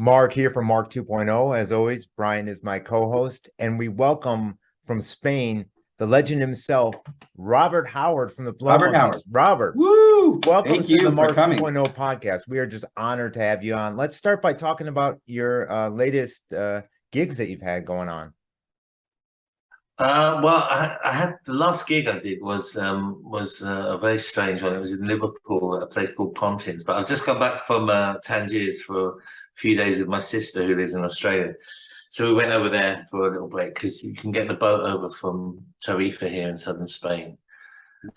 Mark here from Mark 2.0. As always, Brian is my co-host, and we welcome from Spain the legend himself, Robert Howard from the Blood Robert Monkeys. Howard. Robert, Woo! welcome Thank to the you for Mark coming. 2.0 podcast. We are just honored to have you on. Let's start by talking about your latest gigs that you've had going on. I had the last gig I did was a very strange one. It was in Liverpool at a place called Pontins. But I've just come back from Tangiers for a few days with my sister who lives in Australia. So we went over there for a little break because you can get the boat over from Tarifa here in southern Spain.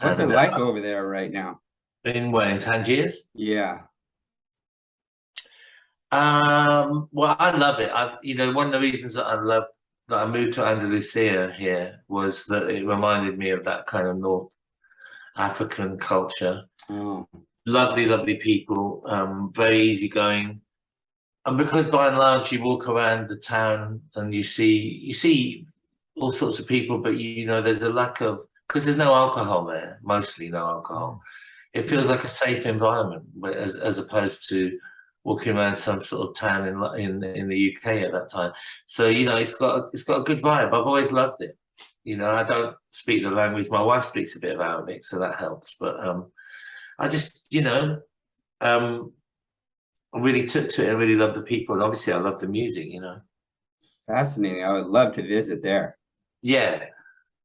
What's it like over there right now? In where, in Tangiers? Yeah. Well, I love it. One of the reasons that I moved to Andalusia here was that it reminded me of that kind of North African culture. Oh. Lovely, lovely people, very easygoing. And because by and large you walk around the town and you see all sorts of people, but there's a lack of, because there's no alcohol there, mostly no alcohol. It feels like a safe environment, as opposed to walking around some sort of town in the UK at that time. So it's got a good vibe. I've always loved it. I don't speak the language. My wife speaks a bit of Arabic, so that helps. But I just I really took to it. I really love the people, and obviously I love the music. It's fascinating. I would love to visit there. Yeah,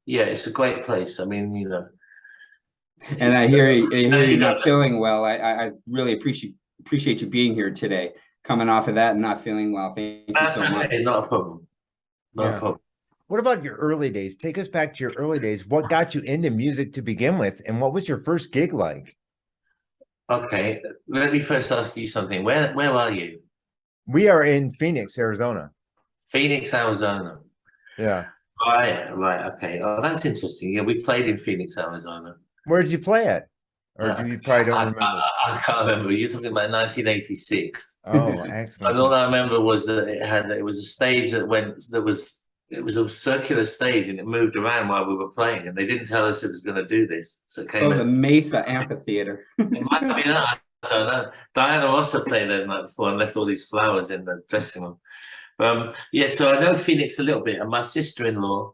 it's a great place. I mean, And I hear you're not feeling well. I really appreciate you being here today. Coming off of that and not feeling well. Thank you so much. Not a problem. Not a problem. What about your early days? Take us back to your early days. What got you into music to begin with, and what was your first gig like? Okay, let me first ask you something. Where are you? We are in Phoenix, Arizona. Phoenix, Arizona. Yeah. Right. Okay. Oh, that's interesting. Yeah, we played in Phoenix, Arizona. Where did you play at? Or do you probably don't remember? I can't remember. You're talking about 1986. Oh, excellent. And all I remember was that it was a stage it was a circular stage and it moved around while we were playing, and they didn't tell us it was going to do this. So it came the Mesa Amphitheater. It might be that. I don't know. Diana also played that night before and left all these flowers in the dressing room. So I know Phoenix a little bit, and my sister-in-law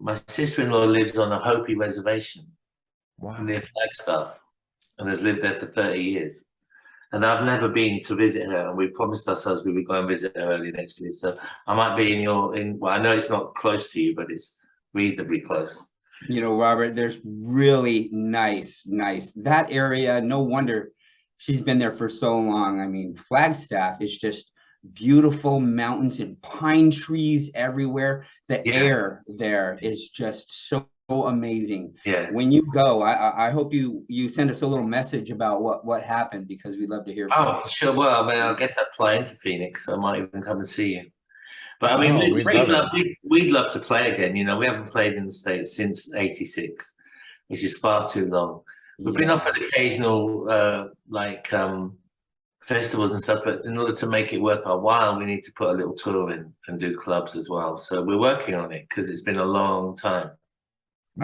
lives on a Hopi reservation near Flagstaff, and has lived there for 30 years. And I've never been to visit her, and we promised ourselves we would go and visit her early next year. So I might be well, I know it's not close to you, but it's reasonably close. Robert, there's really nice. That area, no wonder she's been there for so long. I mean, Flagstaff is just beautiful mountains and pine trees everywhere. The air there is just so amazing. Yeah. When you go, I hope you send us a little message about what happened, because we'd love to hear from you. Sure. Well, I mean, I guess I'd fly into Phoenix, so I might even come and see you. But I mean, we'd love to play again. We haven't played in the States since '86, which is far too long. We've been offered occasional festivals and stuff, but in order to make it worth our while, we need to put a little tour in and do clubs as well. So we're working on it because it's been a long time.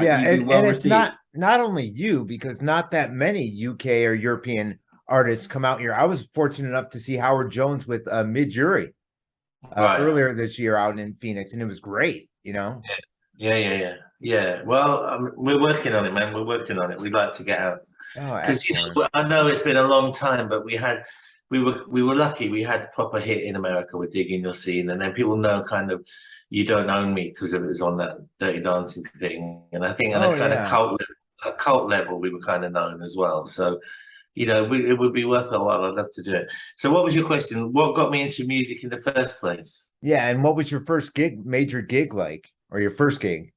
Yeah, and it's not only you, because not that many UK or European artists come out here. I was fortunate enough to see Howard Jones with Mid-Jury earlier this year out in Phoenix, and it was great. Yeah. Well, we're working on it, man. We're working on it. We'd like to get out. Because I know it's been a long time, but we were lucky. We had a proper hit in America with Digging Your Scene, and then people know kind of You Don't Own Me because it was on that Dirty Dancing thing, and I think on a cult level we were kind of known as well. So it would be worth a while. I'd love to do it. So what was your question? What got me into music in the first place? Yeah, and what was your first major gig like, or your first gig?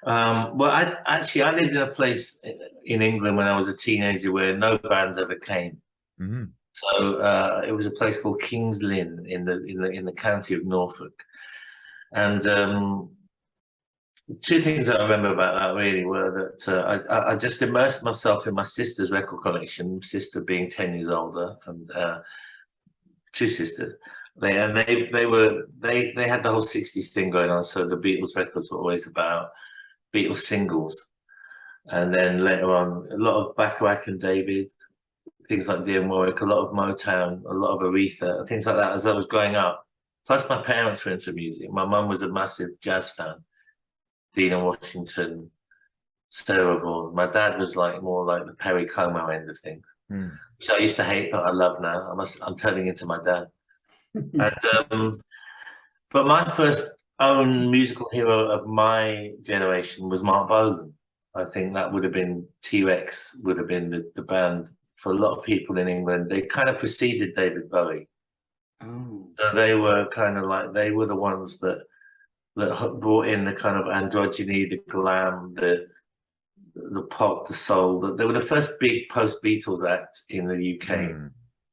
Well, I lived in a place in England when I was a teenager where no bands ever came. Mm-hmm. So it was a place called Kings Lynn in the county of Norfolk. And two things that I remember about that really were that I just immersed myself in my sister's record collection, sister being 10 years older, and two sisters. They had the whole 60s thing going on. So the Beatles records were always about Beatles singles. And then later on, a lot of Bacharach and David, things like Dear Warwick, a lot of Motown, a lot of Aretha, things like that as I was growing up. Plus, my parents were into music. My mum was a massive jazz fan, Dina Washington, Sarah Vaughan. My dad was like more like the Perry Como end of things, which I used to hate, but I love now. I'm turning into my dad. And but my first own musical hero of my generation was Mark Bolan. I think that would have been T-Rex, would have been the band for a lot of people in England. They kind of preceded David Bowie. Oh. So they were kind of like, they were the ones that brought in the kind of androgyny, the glam, the pop, the soul. They were the first big post-Beatles act in the UK.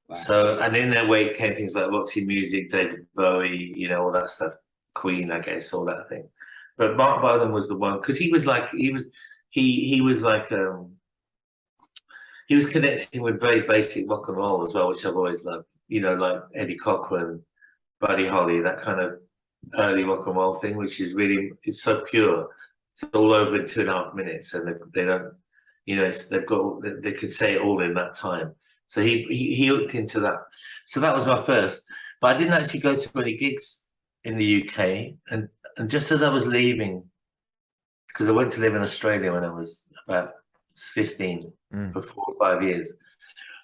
Wow. So, and in their wake came things like Roxy Music, David Bowie, you know, all that stuff, Queen, I guess, all that thing. But Mark Bolan was the one, because he was connecting with very basic rock and roll as well, which I've always loved. You know, like Eddie Cochran, Buddy Holly, that kind of early rock and roll thing, which is really, it's so pure. It's all over in 2.5 minutes, and they don't, you know, they could say it all in that time. So he hooked into that. So that was my first. But I didn't actually go to any gigs in the UK, and just as I was leaving, because I went to live in Australia when I was about 15 for 4 or 5 years.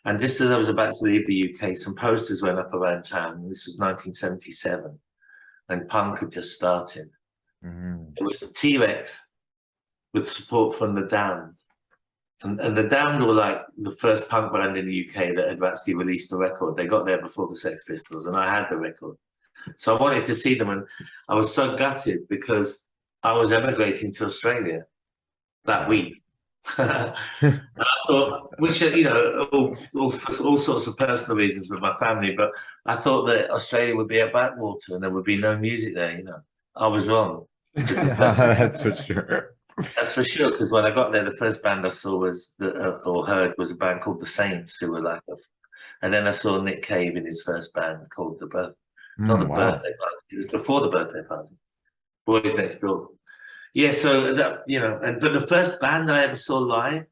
And just as I was about to leave the UK, some posters went up around town. This was 1977, and punk had just started. It was T-Rex with support from the Damned. And the Damned were like the first punk band in the UK that had actually released a record. They got there before the Sex Pistols, and I had the record. So I wanted to see them, and I was so gutted because I was emigrating to Australia that week. And I thought, which, you know, all sorts of personal reasons with my family, but I thought that Australia would be a backwater and there would be no music there, you know. I was wrong. That's for sure. That's for sure, because when I got there, the first band I saw or heard was a band called The Saints, who were like, and then I saw Nick Cave in his first band called not the Birthday Party, it was before the Birthday Party, Boys Next Door. Yeah, so that, you know, but the first band I ever saw live,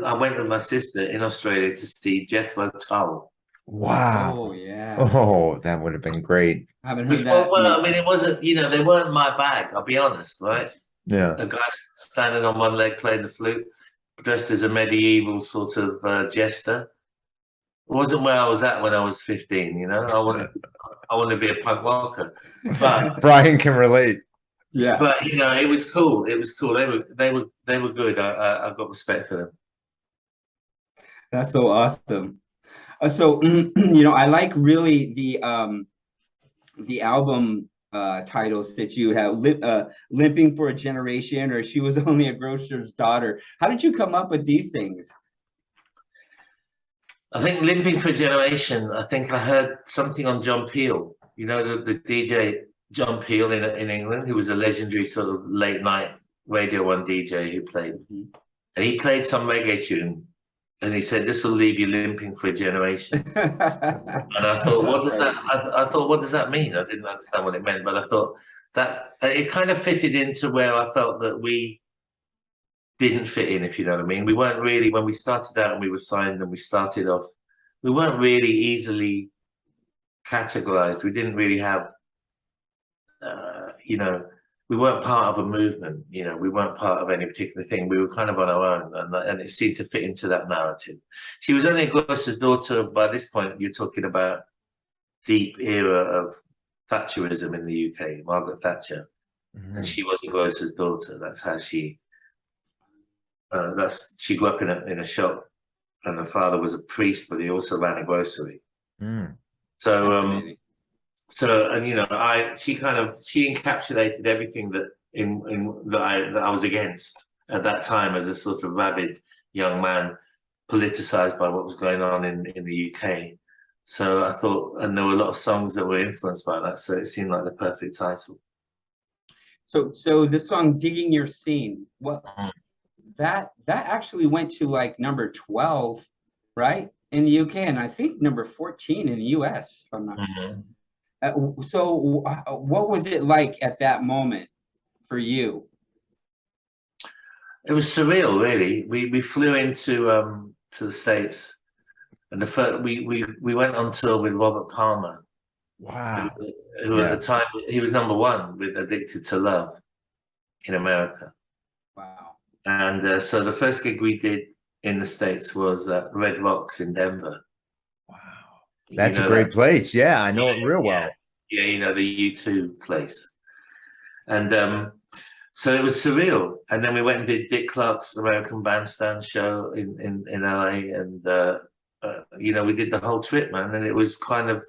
I went with my sister in Australia to see Jethro Tull. Wow. Oh yeah. Oh, that would have been great. I haven't heard that. Well, I mean, it wasn't, you know, they weren't my bag, I'll be honest, right? Yeah. A guy standing on one leg playing the flute, dressed as a medieval sort of jester. It wasn't where I was at when I was 15, you know. I want to be a punk rocker. But Brian can relate. Yeah. But you know, it was cool. It was cool. They were good. I got respect for them. That's so awesome. So you know, I like really the album titles that you have, Limping for a Generation, or She Was Only a Grocer's Daughter. How did you come up with these things? I think Limping for a Generation, I think I heard something on John Peel, you know, the DJ John Peel in England, who was a legendary sort of late night Radio 1 DJ who played. And he played some reggae tune, and he said, "This will leave you limping for a generation." And I thought, what does that? I thought, what does that mean? I didn't understand what it meant, but I thought it kind of fitted into where I felt that we didn't fit in, if you know what I mean. We weren't really, when we started out and we were signed and we started off, we weren't really easily categorized. We didn't really have, you know, we weren't part of a movement, you know, we weren't part of any particular thing. We were kind of on our own, and it seemed to fit into that narrative. She Was Only a Grocer's Daughter. By this point, you're talking about deep era of Thatcherism in the UK, Margaret Thatcher. And she was a grocer's daughter. That's how she grew up in a shop, and her father was a priest, but he also ran a grocery. So and you know, she encapsulated everything that I was against at that time as a sort of rabid young man, politicized by what was going on in the UK. So I thought, and there were a lot of songs that were influenced by that, so it seemed like the perfect title. So the song "Digging Your Scene," that actually went to like number 12, right, in the UK, and I think number 14 in the US, if I'm not. So what was it like at that moment for you? It was surreal, really. We flew into to the States And the first, we went on tour with Robert Palmer, Wow. who at the time he was #1 with Addicted to Love in America. Wow. And so the first gig we did in the States was at Red Rocks in Denver. Wow. That's a great place. Yeah, I know it real well. Yeah, you know, the U2 place. And so it was surreal. And then we went and did Dick Clark's American Bandstand show in LA. And, you know, we did the whole trip, man. And it was kind of...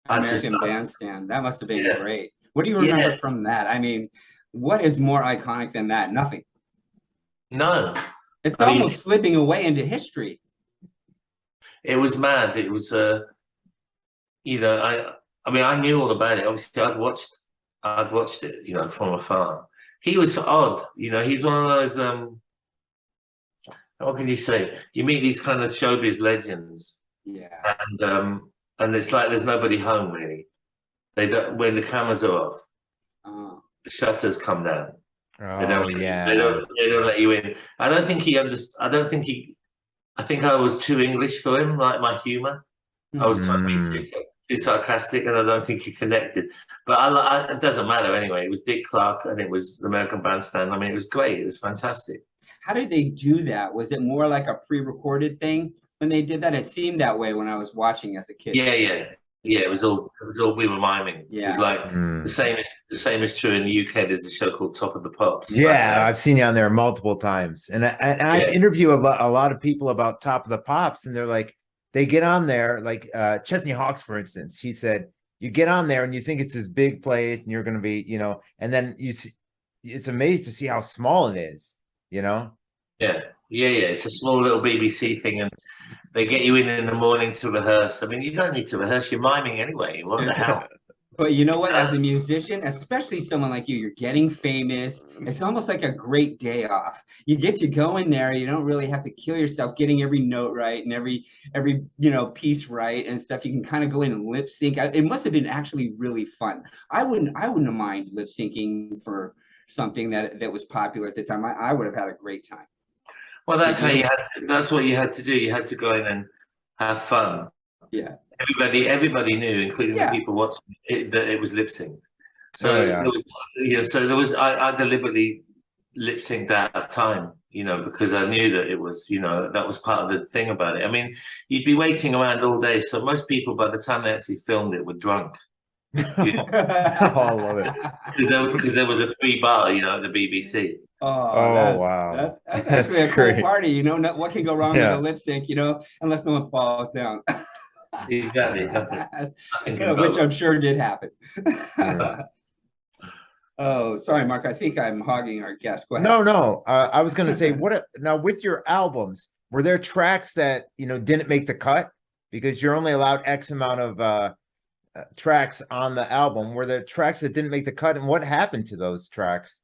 American Bandstand. That must have been great. What do you remember from that? I mean, what is more iconic than that? Nothing. No. It's almost slipping away into history. It was mad. It was, you know, I mean, I knew all about it. Obviously, I'd watched it, you know, from afar. He was odd, you know. He's one of those. What can you say? You meet these kind of showbiz legends, yeah, and it's like there's nobody home really. They don't, when the cameras are off, the shutters come down. Oh, they don't let you in. I don't think he understood. I think I was too English for him, like my humor. I was trying to be too sarcastic, and I don't think he connected. But it doesn't matter anyway. It was Dick Clark, and it was the American Bandstand. I mean, it was great. It was fantastic. How did they do that? Was it more like a pre-recorded thing when they did that? It seemed that way when I was watching as a kid. Yeah. It was all we were miming. Yeah. It was like the same is true in the UK. There's a show called Top of the Pops. Yeah, I've seen you on there multiple times, and I interview a lot of people about Top of the Pops, and they're like, they get on there, like Chesney Hawkes, for instance. He said, you get on there and you think it's this big place, and you're going to be, you know, and then you see, it's amazing to see how small it is, you know. Yeah. It's a small little BBC thing, and they get you in the morning to rehearse. I mean, you don't need to rehearse. You're miming anyway. What the hell? But you know what? As a musician, especially someone like you, you're getting famous. It's almost like a great day off. You get to go in there. You don't really have to kill yourself getting every note right and every piece right and stuff. You can kind of go in and lip sync. It must have been actually really fun. I wouldn't have mind lip syncing for something that was popular at the time. I would have had a great time. Well, that's that's what you had to do. You had to go in and have fun. Yeah. Everybody knew, including the people watching it, that it was lip synced. So there was I deliberately lip synced out of time, you know, because I knew that it was, you know, that was part of the thing about it. I mean, you'd be waiting around all day, so most people by the time they actually filmed it were drunk. You know? I love it. Because there was a free bar, you know, at the BBC. Oh, wow. That's actually a cool party, you know. What can go wrong with a lip sync, you know, unless someone falls down. Exactly. Which I'm sure did happen. Oh, sorry, Mark. I think I'm hogging our guest. Go ahead. No. I was going to say, now with your albums, were there tracks that, you know, didn't make the cut because you're only allowed X amount of tracks on the album? Were there tracks that didn't make the cut, and what happened to those tracks?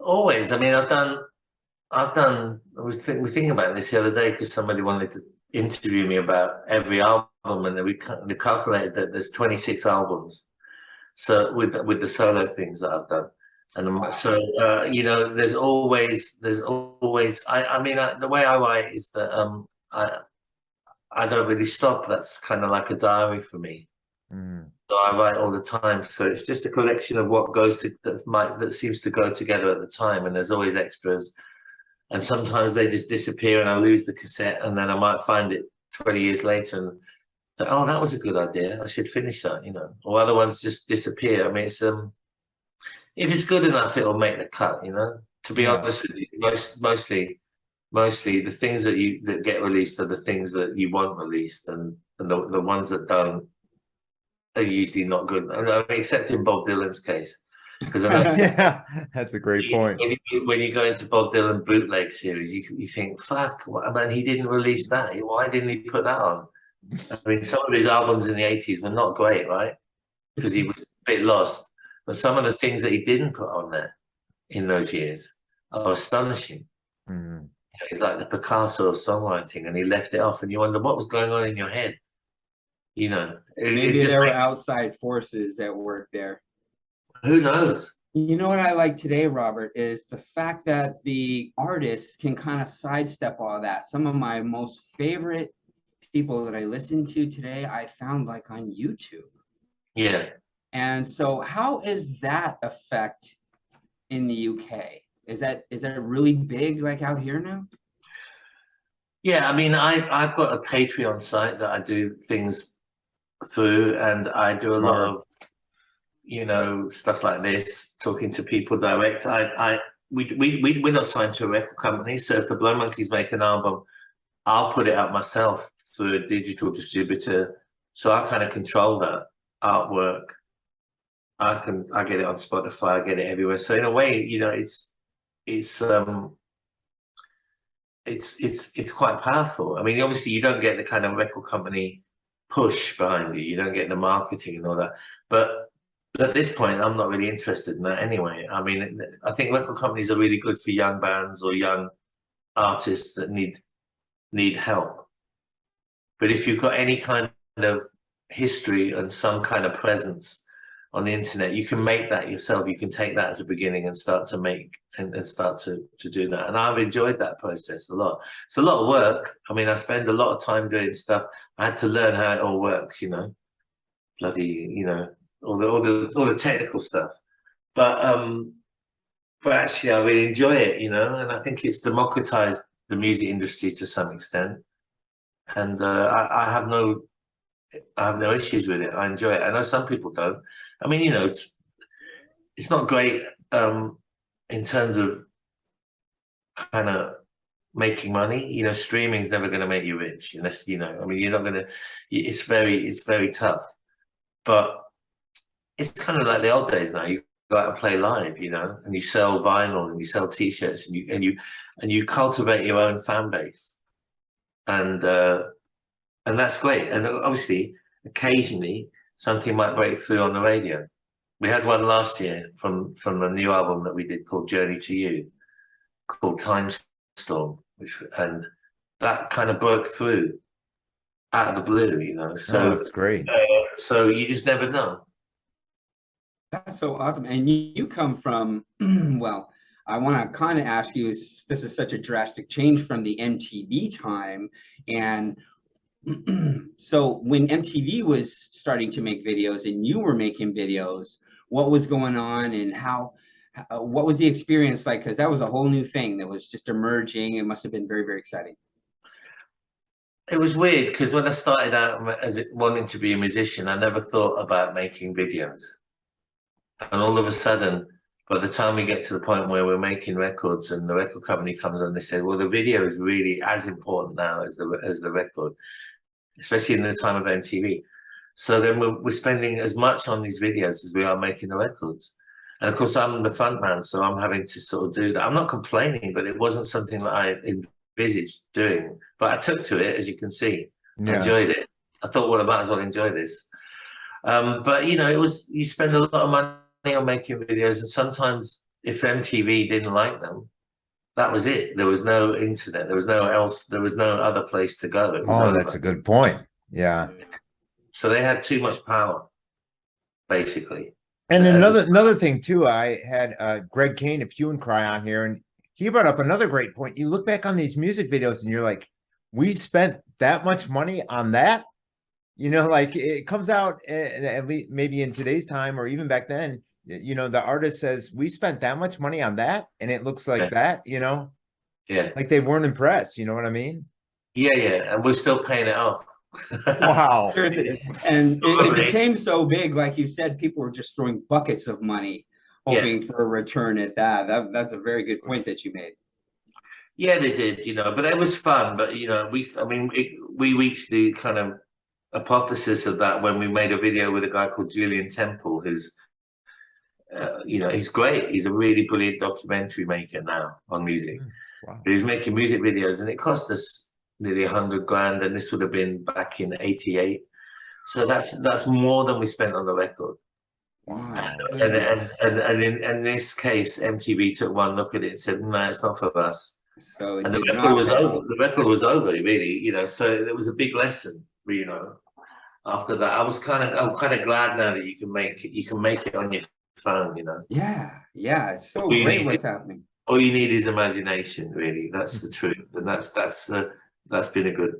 Always. I mean, I was thinking about this the other day because somebody wanted to interview me about every album, and then we calculated that there's 26 albums. So with the solo things that I've done, and so you know, there's always. I mean, the way I write is that I don't really stop. That's kind of like a diary for me. So I write all the time. So it's just a collection of what goes to that seems to go together at the time, and there's always extras. And sometimes they just disappear and I lose the cassette, and then I might find it 20 years later and think, oh, that was a good idea. I should finish that, you know. Or other ones just disappear. I mean, it's if it's good enough, it'll make the cut, you know. To be honest with you, mostly the things that get released are the things that you want released, and the ones that don't are usually not good. I mean, except in Bob Dylan's case. Because that's a great point. When you go into Bob Dylan bootleg series, you think, fuck, man, he didn't release that. Why didn't he put that on? I mean, some of his albums in the 80s were not great, right? Because he was a bit lost. But some of the things that he didn't put on there in those years are astonishing. You know, he's like the Picasso of songwriting, and he left it off, and you wonder what was going on in your head. You know, maybe there were outside forces at work there. Who knows? You know what I like today, Robert, is the fact that the artist can kind of sidestep all that. Some of my most favorite people that I listened to today, I found like on YouTube. Yeah. And so how is that effect in the UK? Is that really big like out here now? Yeah, I mean, I've got a Patreon site that I do things through, and I do a lot of, you know, stuff like this, talking to people direct. We're not signed to a record company, so if the Blow Monkeys make an album, I'll put it out myself through a digital distributor. So I kind of control that artwork. I get it on Spotify, I get it everywhere. So in a way, you know, it's quite powerful. I mean, obviously you don't get the kind of record company push behind you. You don't get the marketing and all that. But at this point, I'm not really interested in that anyway. I mean, I think record companies are really good for young bands or young artists that need help. But if you've got any kind of history and some kind of presence on the internet, you can make that yourself. You can take that as a beginning and start to make and start to do that. And I've enjoyed that process a lot. It's a lot of work. I mean, I spend a lot of time doing stuff. I had to learn how it all works, you know, bloody, you know, all the technical stuff. But actually I really enjoy it, you know, and I think it's democratized the music industry to some extent. And I have no issues with it. I enjoy it. I know some people don't. I mean, you know, it's not great in terms of kind of making money. You know, streaming's never going to make you rich unless, you know, I mean, you're not going to. It's very tough. But it's kind of like the old days now. You go out and play live, you know, and you sell vinyl and you sell T-shirts and you cultivate your own fan base, and that's great. And obviously, occasionally something might break through on the radio. We had one last year from a new album that we did called Journey to You, called Time Storm, and that kind of broke through out of the blue, you know. So that's great. So you just never know. That's so awesome. And you come from, well, I want to kind of ask you, this is such a drastic change from the MTV time. And so when MTV was starting to make videos and you were making videos, what was going on and what was the experience like? Because that was a whole new thing that was just emerging. It must have been very, very exciting. It was weird because when I started out as wanting to be a musician, I never thought about making videos. And all of a sudden, by the time we get to the point where we're making records and the record company comes on, they say, well, the video is really as important now as the record, especially in the time of MTV. So then we're spending as much on these videos as we are making the records. And of course, I'm the front man, so I'm having to sort of do that. I'm not complaining, but it wasn't something that I envisaged doing. But I took to it, as you can see. Yeah. I enjoyed it. I thought, well, I might as well enjoy this. But, you know, you spend a lot of money on making videos, and sometimes if MTV didn't like them, that was it. There was no internet. There was no other place to go. Oh, that's a good point. Yeah. So they had too much power, basically. And another thing too, I had Greg Kane of Hue and Cry on here, and he brought up another great point. You look back on these music videos and you're like, we spent that much money on that? You know, like it comes out at least maybe in today's time or even back then, you know, the artist says, we spent that much money on that and it looks like that, you know? Yeah. Like they weren't impressed, you know what I mean? Yeah, yeah. And we're still paying it off. Wow. And it became so big, like you said, people were just throwing buckets of money hoping for a return at that. That's a very good point that you made. Yeah, they did, you know, but it was fun. But, you know, we reached the kind of apotheosis of that when we made a video with a guy called Julian Temple, who's, you know, he's great. He's a really brilliant documentary maker now on music. Wow. But he's making music videos, and it cost us nearly 100 grand, and this would have been back in '88. So that's more than we spent on the record. Wow. And in this case, MTV took one look at it and said, "No, it's not for us." So and the record was over. The record was over, really. You know, so it was a big lesson. You know, after that, I'm kind of glad now that you can make it on your phone. You know. Yeah, yeah. It's so great what's happening. All you need is imagination, really. That's the truth, and that's been a good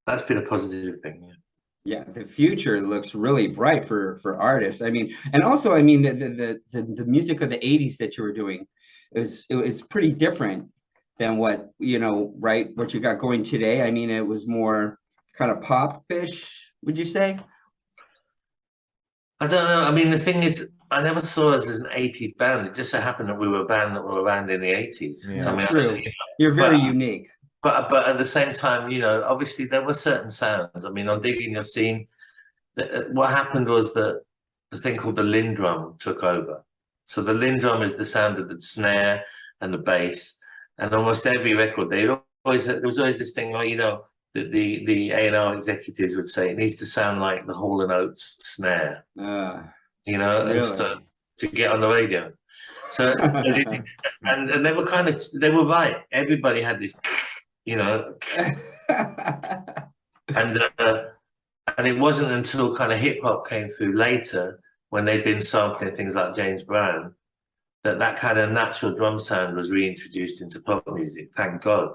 that's been a positive thing. Yeah. Yeah, the future looks really bright for artists. I mean, and also, I mean, the music of the '80s that you were doing is pretty different than what, you know, right? What you got going today. I mean, it was more kind of pop-ish, would you say? I don't know. I mean, the thing is, I never saw us as an '80s band. It just so happened that we were a band that were around in the '80s. Yeah, I mean, true. you know, You're very unique. but at the same time, you know, obviously there were certain sounds. I mean, on Digging Your Scene, what happened was that the thing called the Lindrum took over. So the Lindrum is the sound of the snare and the bass, and almost every record there was always this thing, like, you know, that the A&R executives would say it needs to sound like the Hall and Oates snare, you know, really? and so, to get on the radio. So and they were they were right. Everybody had this, you know, and it wasn't until kind of hip hop came through later, when they'd been sampling things like James Brown, that kind of natural drum sound was reintroduced into pop music. Thank God.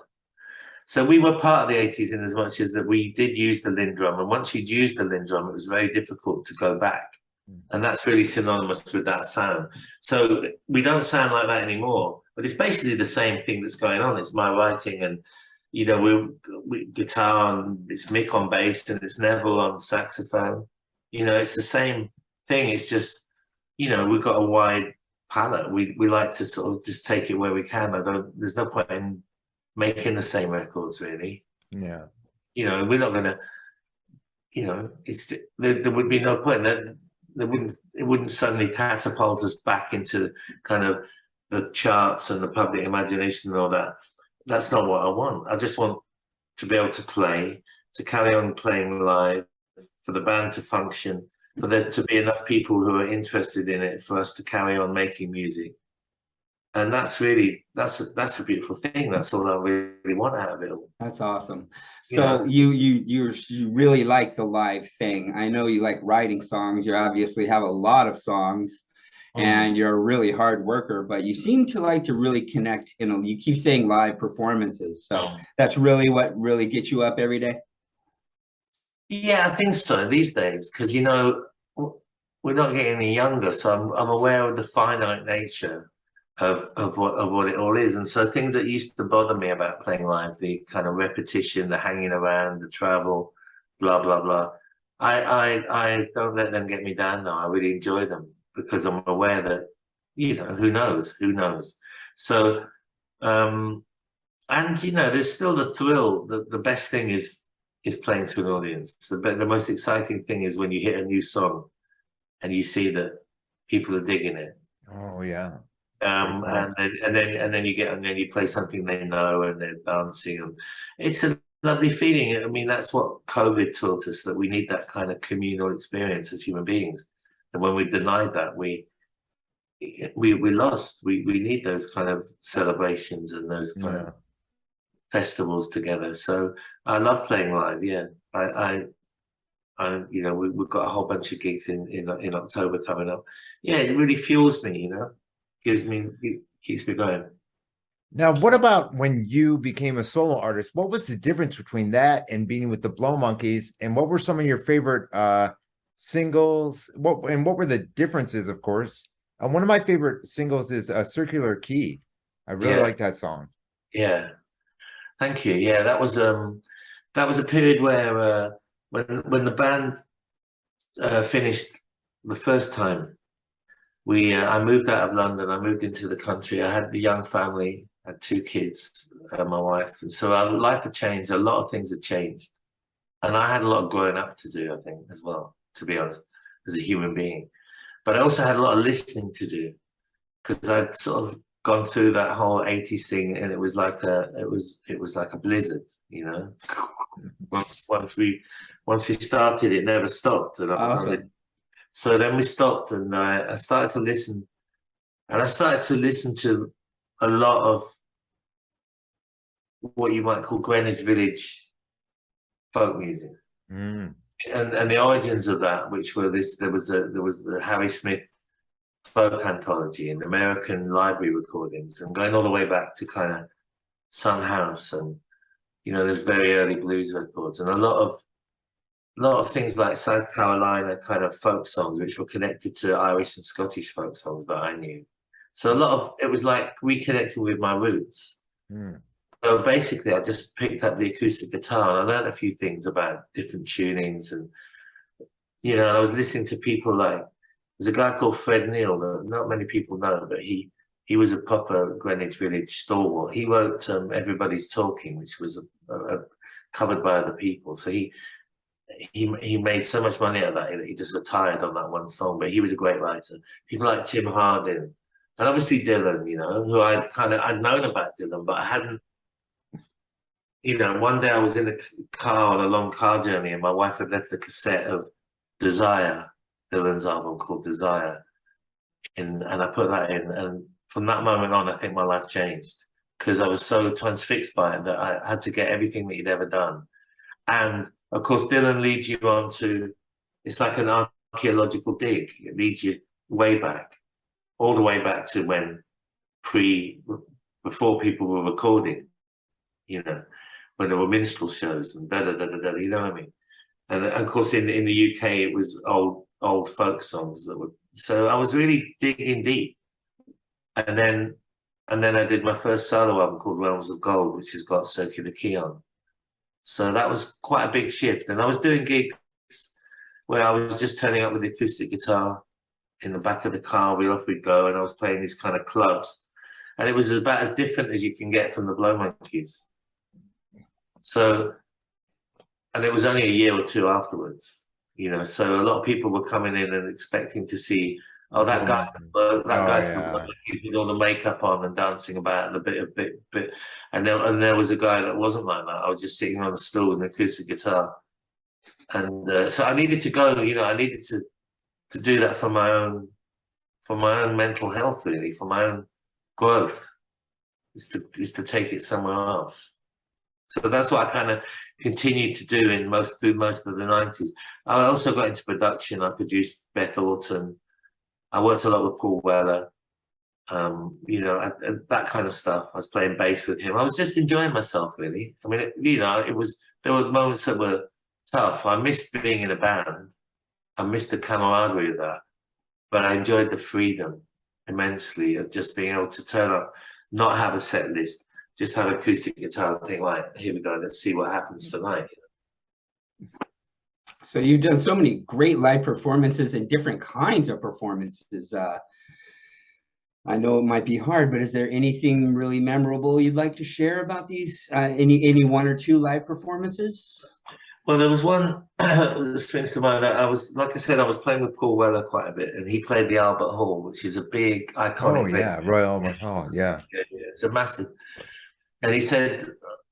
So we were part of the '80s in as much as that we did use the Lindrum, and once you'd used the Lindrum, it was very difficult to go back. And that's really synonymous with that sound. So we don't sound like that anymore, but it's basically the same thing that's going on. It's my writing, and, you know, we guitar, and it's Mick on bass, and it's Neville on saxophone. You know, it's the same thing. It's just, you know, we've got a wide palette. We like to sort of just take it where we can. There's no point in making the same records, really. Yeah. You know, we're not gonna, you know, there would be no point. It wouldn't suddenly catapult us back into kind of the charts and the public imagination and all that. That's not what I want. I just want to be able to play, to carry on playing live, for the band to function, for there to be enough people who are interested in it for us to carry on making music. And that's a beautiful thing. That's all I really want out of it all. That's awesome. So you really like the live thing. I know you like writing songs. You obviously have a lot of songs, and you're a really hard worker, but you seem to like to really connect. You keep saying live performances. So that's really what really gets you up every day. Yeah, I think so these days, because, you know, we're not getting any younger, so I'm aware of the finite nature of what it all is. And so things that used to bother me about playing live, the kind of repetition, the hanging around, the travel, blah blah blah, I don't let them get me down now. I really enjoy them, because I'm aware that, you know, who knows. So and, you know, there's still the thrill. The best thing is playing to an audience. The most exciting thing is when you hit a new song and you see that people are digging it. Oh yeah. And then you play something they know, and they're dancing, and it's a lovely feeling. I mean, that's what COVID taught us, that we need that kind of communal experience as human beings. And when we denied that, we lost. We need those kind of celebrations and those kind of festivals together. So I love playing live. Yeah, I you know, we've got a whole bunch of gigs in October coming up. Yeah, it really fuels me. You know. It keeps me going. Now, what about when you became a solo artist? What was the difference between that and being with the Blow Monkeys? And what were some of your favorite singles? What were the differences, of course? One of my favorite singles is Circular Key. I really like that song. Yeah. Thank you. Yeah, that was a period where when the band finished the first time, I moved out of London. I moved into the country. I had a young family, had 2 kids, my wife, and so our life had changed. A lot of things had changed, and I had a lot of growing up to do, I think, as well, to be honest, as a human being. But I also had a lot of listening to do, because I'd sort of gone through that whole '80s thing, and it was like a blizzard, you know. Once we started, it never stopped, and I was on it. So then we stopped, and I started to listen, and I started to listen to a lot of what you might call Greenwich Village folk music, and the origins of that, which were there was the Harry Smith folk anthology and American library recordings, and going all the way back to kind of Son House and, You know, there's very early blues records, and a lot of things like South Carolina kind of folk songs, which were connected to Irish and Scottish folk songs that I knew. So a lot of it was like reconnecting with my roots. Mm. So basically, I just picked up the acoustic guitar and I learned a few things about different tunings, and you know, and I was listening to people like there's a guy called Fred Neil that not many people know, but he was a proper Greenwich Village stalwart. He wrote "Everybody's Talking," which was covered by other people. So he made so much money out of that he just retired on that one song. But he was a great writer. People like Tim Hardin, and obviously Dylan, you know, who I'd known about Dylan, but I hadn't. You know, one day I was in a car on a long car journey, and my wife had left the cassette of Desire, Dylan's album called Desire, and I put that in, and from that moment on, I think my life changed because I was so transfixed by it that I had to get everything that he'd ever done. And of course, Dylan leads you on to, it's like an archaeological dig. It leads you way back, all the way back to when before people were recording, you know, when there were minstrel shows and you know what I mean? And of course, in the UK, it was old folk songs that were. So I was really digging deep, and then I did my first solo album called Realms of Gold, which has got Circular Key on. So that was quite a big shift, and I was doing gigs where I was just turning up with the acoustic guitar in the back of the car. Off we'd go, and I was playing these kind of clubs, and it was about as different as you can get from the Blow Monkeys. So. And it was only a year or two afterwards, you know. So a lot of people were coming in and expecting to see, oh, that guy from with all the makeup on and dancing about and a bit. And there was a guy that wasn't like that. I was just sitting on a stool with an acoustic guitar, and so I needed to go. You know, I needed to do that for my own mental health, really, for my own growth. Is to take it somewhere else. So that's what I kind of continued to do through most of the 90s. I also got into production. I produced Beth Orton. I worked a lot with Paul Weller, you know, and that kind of stuff. I was playing bass with him. I was just enjoying myself, really. I mean, you know, there were moments that were tough. I missed being in a band. I missed the camaraderie of that. But I enjoyed the freedom immensely of just being able to turn up, not have a set list, just have acoustic guitar and think, right, here we go, let's see what happens tonight. So you've done so many great live performances and different kinds of performances. I know it might be hard, but is there anything really memorable you'd like to share about these? Any one or two live performances? Well, there was one that springs to mind. I was playing with Paul Weller quite a bit, and he played the Albert Hall, which is a big iconic. Oh yeah, Royal Albert Hall. Yeah, it's a massive. And he said,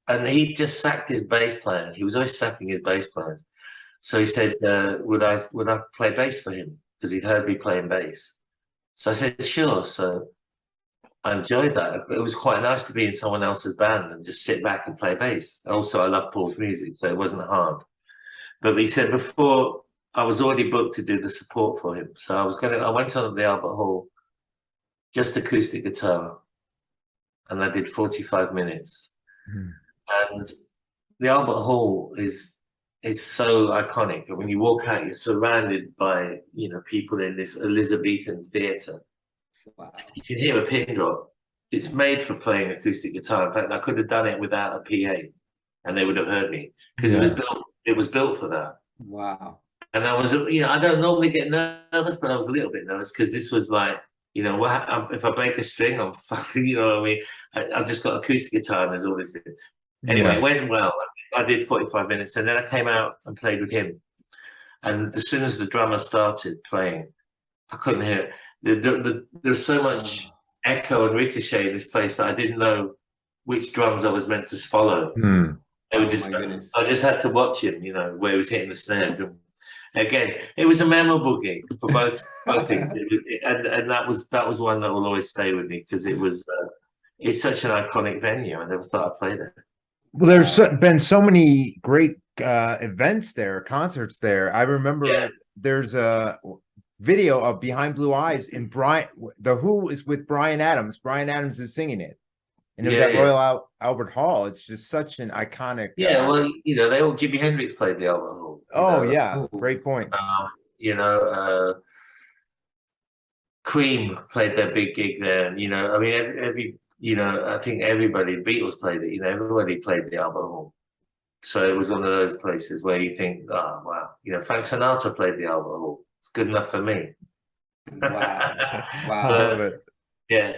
and he just sacked his bass player. He was always sacking his bass players. So he said, would I play bass for him? Because he'd heard me playing bass. So I said, sure. So I enjoyed that. It was quite nice to be in someone else's band and just sit back and play bass. Also, I love Paul's music, so it wasn't hard. But he said before, I was already booked to do the support for him. So I went on at the Albert Hall, just acoustic guitar. And I did 45 minutes. And the Albert Hall is so iconic. And when you walk out, you're surrounded by, you know, people in this Elizabethan theatre. Wow. You can hear a pin drop. It's made for playing acoustic guitar. In fact, I could have done it without a PA and they would have heard me because it was built for that. Wow. And I was, you know, I don't normally get nervous, but I was a little bit nervous because this was like, you know, if I break a string, I'm fucking, you know what I mean? I just got acoustic guitar and there's all this. Anyway, it went well. I did 45 minutes and then I came out and played with him. And as soon as the drummer started playing, I couldn't hear it. There's so much echo and ricochet in this place that I didn't know which drums I was meant to follow. They were just, I just had to watch him, you know, where he was hitting the snare. Again, it was a memorable gig for both things, and that was one that will always stay with me because it's such an iconic venue. I never thought I'd play there. Well, there's been so many great events there, concerts there. I remember there's a video of Behind Blue Eyes, and The Who is with Bryan Adams. Bryan Adams is singing it. And it was at Royal Albert Hall. It's just such an iconic. Well, you know, Jimi Hendrix played the Albert Hall. Yeah, great point. You know, Cream played their big gig there. And, you know, I mean, every you know, I think everybody, Beatles played it. You know, everybody played the Albert Hall. So it was one of those places where you think, oh wow, you know, Frank Sinatra played the Albert Hall. It's good enough for me. Wow, wow, I love it. Yeah.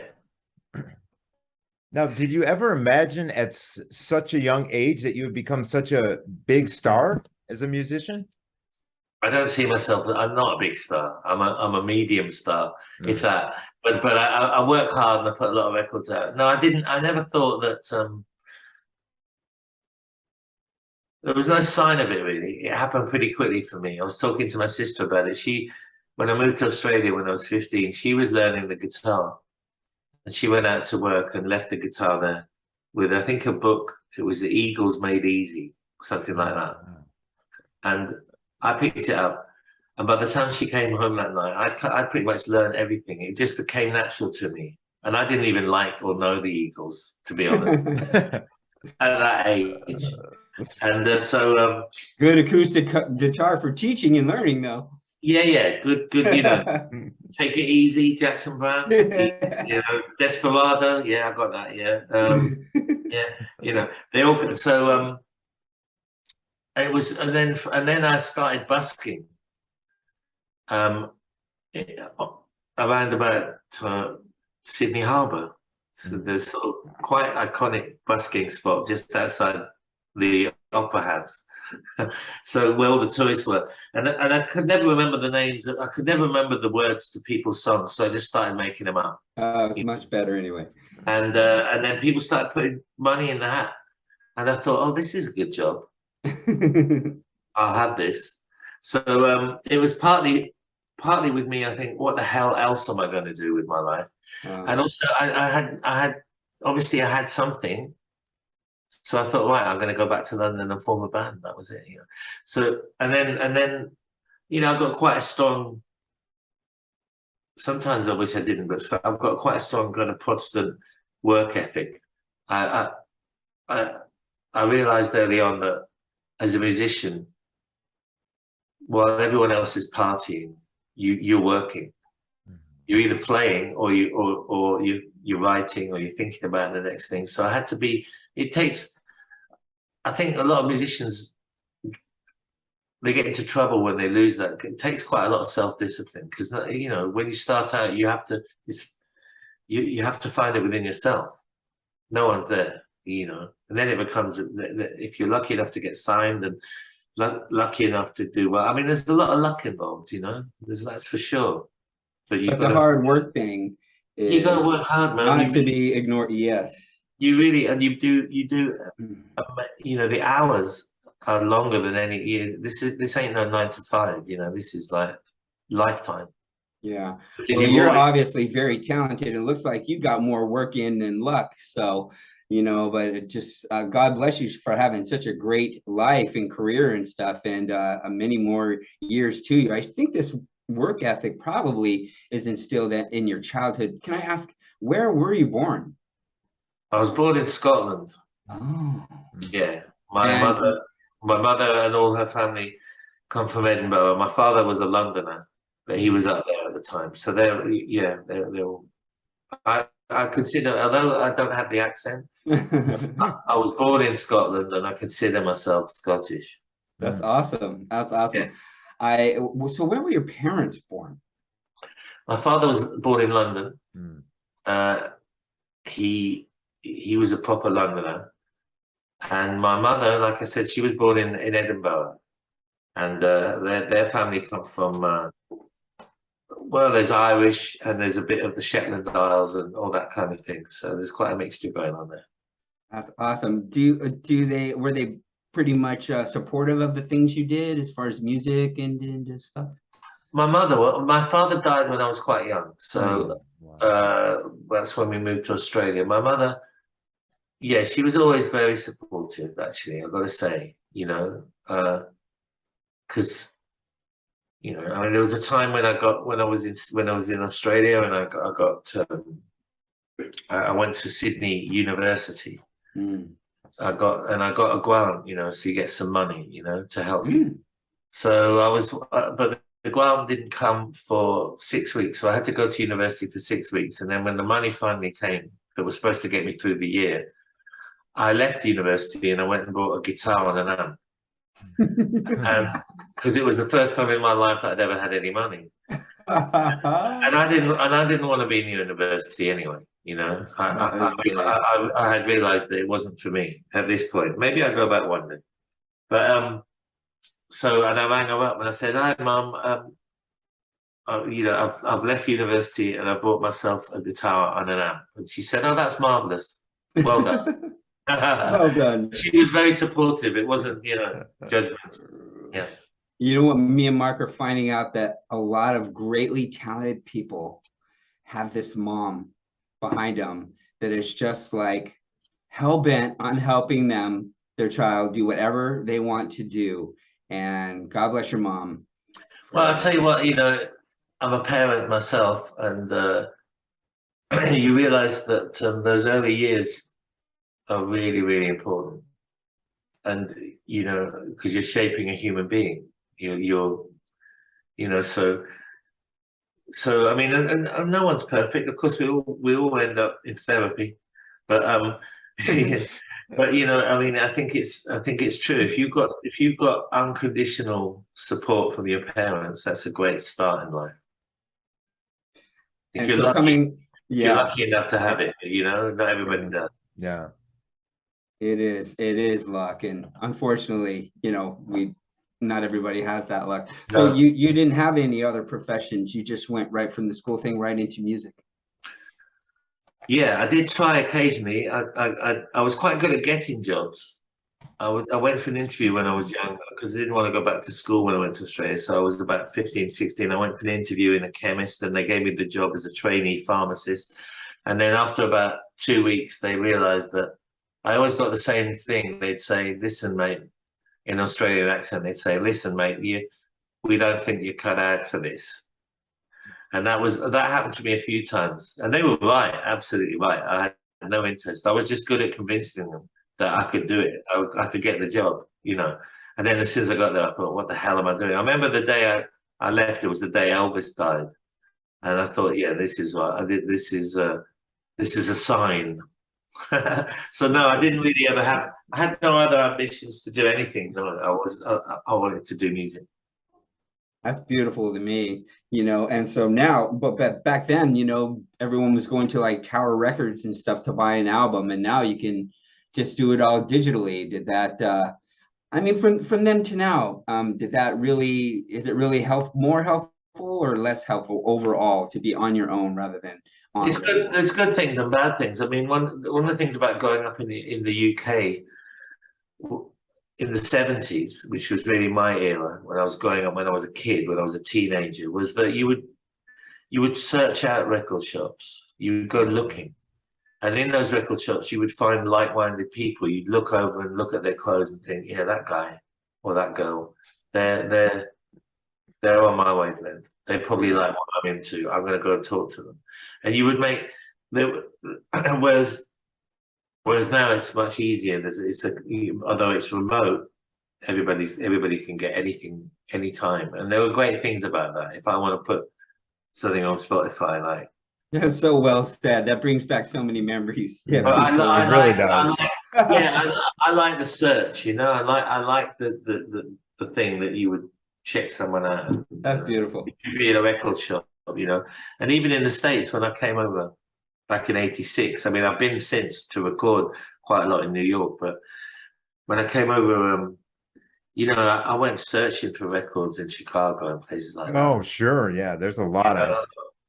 Now, did you ever imagine at such a young age that you would become such a big star as a musician? I don't see myself. I'm not a big star. I'm a medium star, if that. But I work hard and I put a lot of records out. No, I didn't. I never thought that. There was no sign of it really. It happened pretty quickly for me. I was talking to my sister about it. When I moved to Australia when I was 15, she was learning the guitar, and she went out to work and left the guitar there with, I think, a book. It was The Eagles Made Easy, something like that. And I picked it up, and by the time she came home that night, I pretty much learned everything. It just became natural to me, and I didn't even like or know the Eagles, to be honest, at that age. And good acoustic guitar for teaching and learning, though. Yeah, good. You know, Take It Easy, Jackson Browne. You know, Desperado. Yeah, I got that. Yeah, yeah. You know, they all. So it was, and then I started busking. Around about Sydney Harbour. So there's sort of quite iconic busking spot just outside the Opera House. So where all the tourists were, and I could never remember the names. I could never remember the words to people's songs, so I just started making them up. It's much better anyway. And then people started putting money in the hat, and I thought, oh, this is a good job. I'll have this. So it was partly with me. I think, what the hell else am I going to do with my life? And also, I had obviously I had something. So I thought, right, I'm going to go back to London and form a band. That was it. You know? So and then, you know, I've got quite a strong. Sometimes I wish I didn't, but I've got quite a strong kind of Protestant work ethic. I realized early on that as a musician, while everyone else is partying, you're working. You're either playing or you're writing or you're thinking about the next thing. So I had to be. It takes. I think a lot of musicians, they get into trouble when they lose that. It takes quite a lot of self-discipline, because, you know, when you start out, you have to. You have to find it within yourself. No one's there, you know, and then it becomes, if you're lucky enough to get signed and lucky enough to do well. I mean, there's a lot of luck involved, you know. That's for sure. But the hard work thing is, you got to work hard, man. Not to be ignored. Yes, you really, and you do. You know, the hours are longer than any. This ain't no 9 to 5. You know, this is like lifetime. Yeah. Well, you're obviously very talented. It looks like you got more work in than luck. So, you know, but it just God bless you for having such a great life and career and stuff, and many more years to you. I think this work ethic probably is instilled in your childhood. Can I ask, where were you born? I was born in Scotland. Oh, yeah. My mother and all her family come from Edinburgh. My father was a Londoner, but he was up there at the time. So they're all. I consider, although I don't have the accent, I was born in Scotland, and I consider myself Scottish. That's awesome. That's awesome. Yeah. So where were your parents born? My father was born in London. He was a proper Londoner, and my mother, like I said, she was born in Edinburgh, and their family come from. Well, there's Irish and there's a bit of the Shetland Isles and all that kind of thing. So there's quite a mixture going on there. That's awesome. Were they pretty much supportive of the things you did as far as music and stuff? My father died when I was quite young, so that's when we moved to Australia. My mother, yeah, she was always very supportive. Actually, I've got to say, you know, because. You know, I mean, there was a time when I was in Australia, and I got I went to Sydney University. Mm. I got a grant, you know, so you get some money, you know, to help you. So I was, but the grant didn't come for 6 weeks, so I had to go to university for 6 weeks. And then when the money finally came, that was supposed to get me through the year, I left university and I went and bought a guitar and an amp. Because it was the first time in my life that I'd ever had any money. And I didn't want to be in university anyway. You know, I had realized that it wasn't for me at this point. Maybe I'll go back one day. But so, and I rang her up and I said, "Hi, Mum. You know, I've left university and I bought myself a guitar and an amp." And she said, "Oh, that's marvelous. Well done." Well done. She was very supportive. It wasn't, you know, judgmental. Yeah. You know what? Me and Mark are finding out that a lot of greatly talented people have this mom behind them that is just like hell-bent on helping them, their child, do whatever they want to do. And God bless your mom. Well, I'll tell you what, you know, I'm a parent myself, and you realize that those early years are really, really important. And, you know, because you're shaping a human being. You're you know, so I mean, and no one's perfect. Of course, we all end up in therapy, but but you know, I mean, I think it's true. If you've got unconditional support from your parents, that's a great start in life. If you're lucky, if you're lucky enough to have it, you know, not everybody does. Yeah, it is luck, and unfortunately, you know, not everybody has that luck. So you didn't have any other professions. You just went right from the school thing right into music. Yeah, I did try occasionally. I was quite good at getting jobs. I went for an interview when I was young because I didn't want to go back to school when I went to Australia. So I was about 15, 16. I went for an interview in a chemist and they gave me the job as a trainee pharmacist. And then after about 2 weeks, they realized that I always got the same thing. They'd say, "Listen, mate," in Australian accent, they'd say, "Listen, mate, we don't think you're cut out for this." And that happened to me a few times. And they were right, absolutely right. I had no interest. I was just good at convincing them that I could do it. I could get the job, you know. And then as soon as I got there, I thought, what the hell am I doing? I remember the day I left, it was the day Elvis died. And I thought, yeah, this is what I did. This is a sign. So no, I didn't really ever I had no other ambitions to do anything. No, I wanted to do music. That's beautiful to me, you know. And so now, but back then, you know, everyone was going to like Tower Records and stuff to buy an album, and now you can just do it all digitally. Did that? I mean, from then to now, is it really more helpful or less helpful overall to be on your own rather than on? It's good. There's good things and bad things. I mean, one of the things about growing up in the UK in the 70s, which was really my era when I was growing up, when I was a kid, when I was a teenager, was that you would search out record shops. You would go looking. And in those record shops, you would find like-minded people. You'd look over and look at their clothes and think, yeah, that guy or that girl, they're on my wavelength. They probably like what I'm into. I'm going to go and talk to them. And you would make, whereas now it's much easier. Although it's remote, everybody can get anything anytime. And there were great things about that. If I want to put something on Spotify, like, that's so well said. That brings back so many memories. Yeah, it really does. I like the search. You know, I like the thing that you would check someone out. That's beautiful. You'd be in a record shop, you know, and even in the States when I came over back in '86. I mean, I've been since to record quite a lot in New York, but when I came over, you know, I went searching for records in Chicago and places like that. Oh, sure, yeah. There's a lot of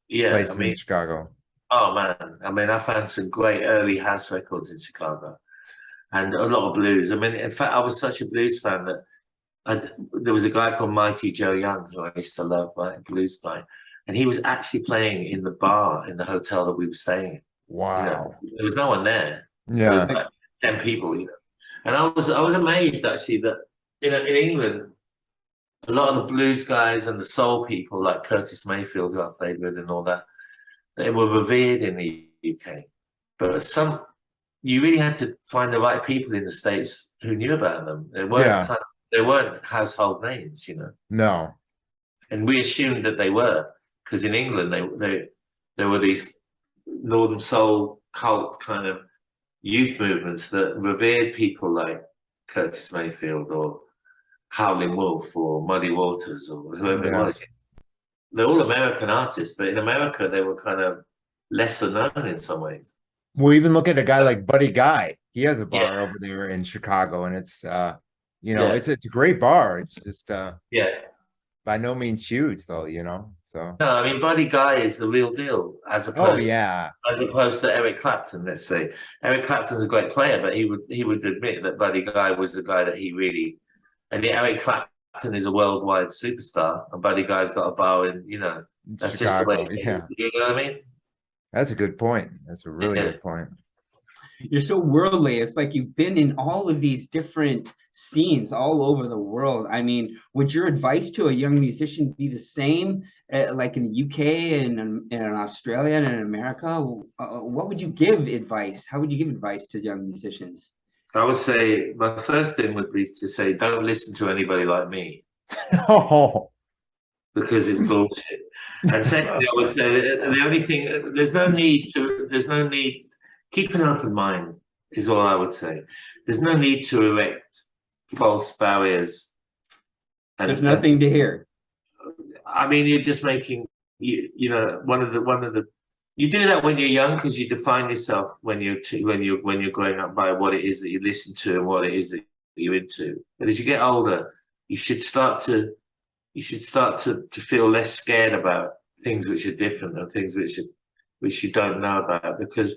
places in Chicago. Oh man, I mean, I found some great early house records in Chicago, and a lot of blues. I mean, in fact, I was such a blues fan that there was a guy called Mighty Joe Young who I used to love, right, blues guy. And he was actually playing in the bar in the hotel that we were staying in. Wow. You know, there was no one there. Yeah. There was like 10 people, you know. And I was amazed actually that, you know, in England, a lot of the blues guys and the soul people like Curtis Mayfield, who I played with and all that, they were revered in the UK. But you really had to find the right people in the States who knew about them. They weren't they weren't household names, you know. No. And we assumed that they were, because in England there were these Northern Soul cult kind of youth movements that revered people like Curtis Mayfield or Howlin' Wolf or Muddy Waters or whoever it was. They're all American artists, but in America they were kind of lesser known in some ways. Well, even look at a guy like Buddy Guy. He has a bar over there in Chicago, and it's you know, it's a great bar. It's just by no means huge though, you know. So no, I mean Buddy Guy is the real deal as opposed to Eric Clapton, let's say. Eric Clapton's a great player, but he would admit that Buddy Guy was the guy that he really, and Eric Clapton is a worldwide superstar, and Buddy Guy's got a bar in, you know, that's Chicago, just the way you know what I mean? That's a good point. That's a really good point. You're so worldly. It's like you've been in all of these different scenes all over the world. I mean, would your advice to a young musician be the same, like in the UK and in Australia and in America? What would you give advice? How would you give advice to young musicians? I would say my first thing would be to say, don't listen to anybody like me. Because it's bullshit. And secondly, I would say the only thing, there's no need, keep an open mind is all I would say. There's no need to erect false barriers. There's nothing to hear. I mean, you're just making, you know, one of the, you do that when you're young because you define yourself when you're growing up by what it is that you listen to and what it is that you're into. But as you get older, you should start to feel less scared about things which are different and things which you don't know about, because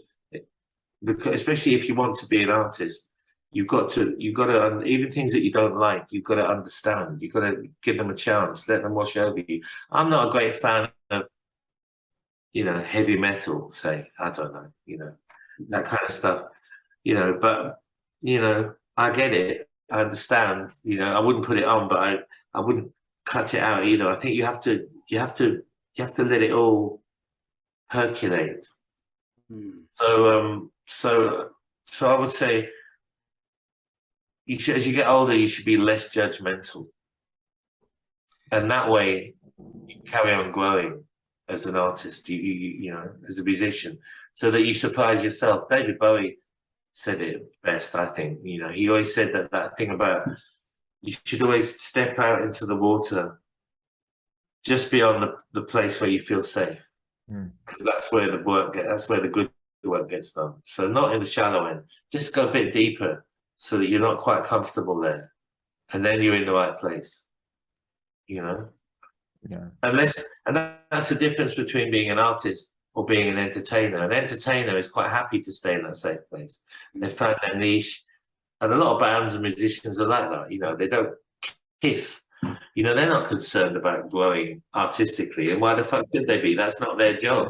especially if you want to be an artist, you've got to even things that you don't like, you've got to understand, you've got to give them a chance, let them wash over you. I'm not a great fan of, you know, heavy metal, say, I don't know, you know, that kind of stuff, you know, but, you know, I get it, I understand, you know, I wouldn't put it on, but I wouldn't cut it out either. I think you have to let it all percolate. So I would say as you get older, you should be less judgmental, and that way you carry on growing as an artist, you know, as a musician, so that you surprise yourself. David Bowie said it best, I think. You know, he always said that thing about you should always step out into the water just beyond the place where you feel safe, because that's where the good work gets done. So not in the shallow end, just go a bit deeper so that you're not quite comfortable there, and then you're in the right place, you know. And that's the difference between being an artist or being an entertainer. An entertainer is quite happy to stay in that safe place. They found their niche, and a lot of bands and musicians are like that. You know, they don't kiss. You know, they're not concerned about growing artistically, and why the fuck should they be? That's not their job.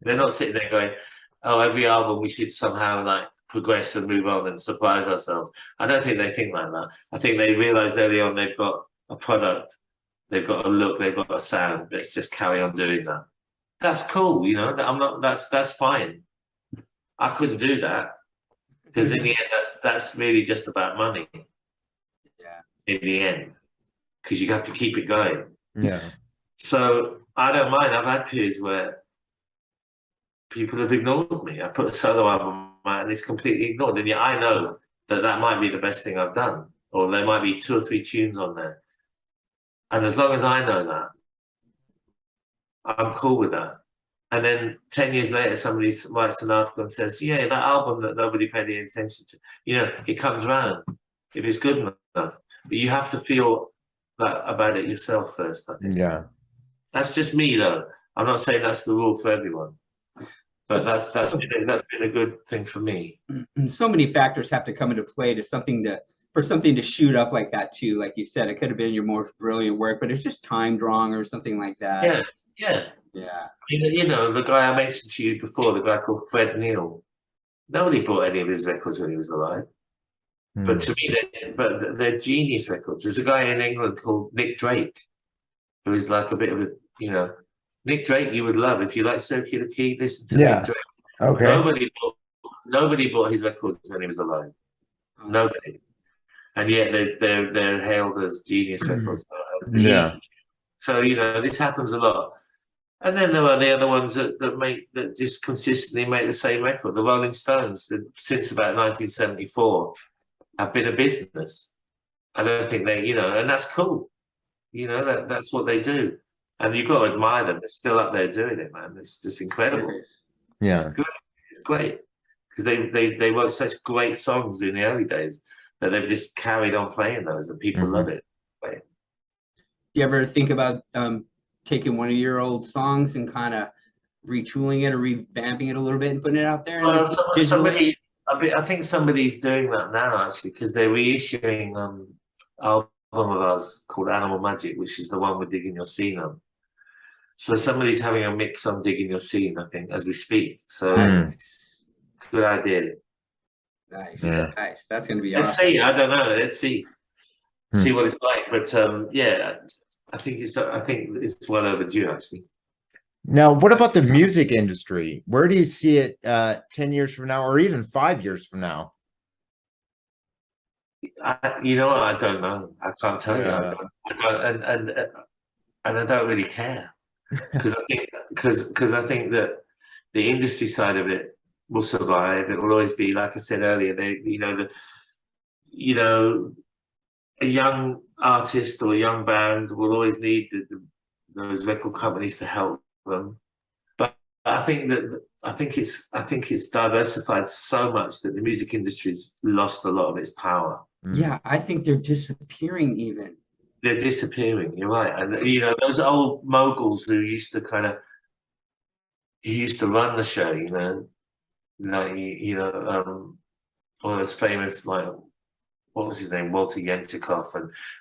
They're not sitting there going, "Oh, every album we should somehow like progress and move on and surprise ourselves." I don't think they think like that. I think they realized early on they've got a product, they've got a look, they've got a sound. Let's just carry on doing that. That's cool, you know. That's fine. I couldn't do that, because in the end, that's really just about money. Yeah. In the end, because you have to keep it going. Yeah. So I don't mind. I've had periods where people have ignored me. I put a solo album out and it's completely ignored. And yet I know that might be the best thing I've done, or there might be 2 or 3 tunes on there. And as long as I know that, I'm cool with that. And then 10 years later, somebody writes an article and says, yeah, that album that nobody paid any attention to, you know, it comes around if it's good enough. But you have to feel that about it yourself first, I think. Yeah. That's just me, though. I'm not saying that's the rule for everyone. But that's been a good thing for me. So many factors have to come into play for something to shoot up like that too. Like you said, it could have been your more brilliant work, but it's just timed wrong or something like that. Yeah. You know, the guy I mentioned to you before, the guy called Fred Neil. Nobody bought any of his records when he was alive. But to me, they're genius records. There's a guy in England called Nick Drake, who is like a bit of a, you know, Nick Drake you would love. If you like Circular Key, listen to Nick Drake. Okay. Nobody bought his records when he was alive. Nobody. And yet they're hailed as genius records. Yeah. So, you know, this happens a lot. And then there are the other ones that just consistently make the same record. The Rolling Stones, since about 1974, have been a business. I don't think they, you know, and that's cool. You know, that's what they do. And you've got to admire them. They're still up there doing it, man. It's just incredible. Yeah. It's good. It's great. Because they wrote such great songs in the early days that they've just carried on playing those and people love it. Do you ever think about taking one of your old songs and kind of retooling it or revamping it a little bit and putting it out there? Well, I think somebody's doing that now, actually, because they're reissuing album of ours called Animal Magic, which is the one with Digging Your Scene on. So somebody's having a mix on Digging Your Scene, I think, as we speak. So good idea. Nice. Yeah. Nice. That's going to be Let's awesome. see. I don't know. Let's see. See what it's like. But yeah, I think it's well overdue, actually. Now, what about the music industry? Where do you see it 10 years from now, or even 5 years from now? You know, I don't know. I can't tell you. I don't, and I don't really care because I think that the industry side of it will survive. It will always be, like I said earlier. A young artist or a young band will always need those record companies to help them. But I think it's diversified so much that the music industry's lost a lot of its power. Yeah, I think they're disappearing even. They're disappearing, you're right. And you know, those old moguls who used to run the show, you know, like all those famous, like, what was his name, Walter Yentikoff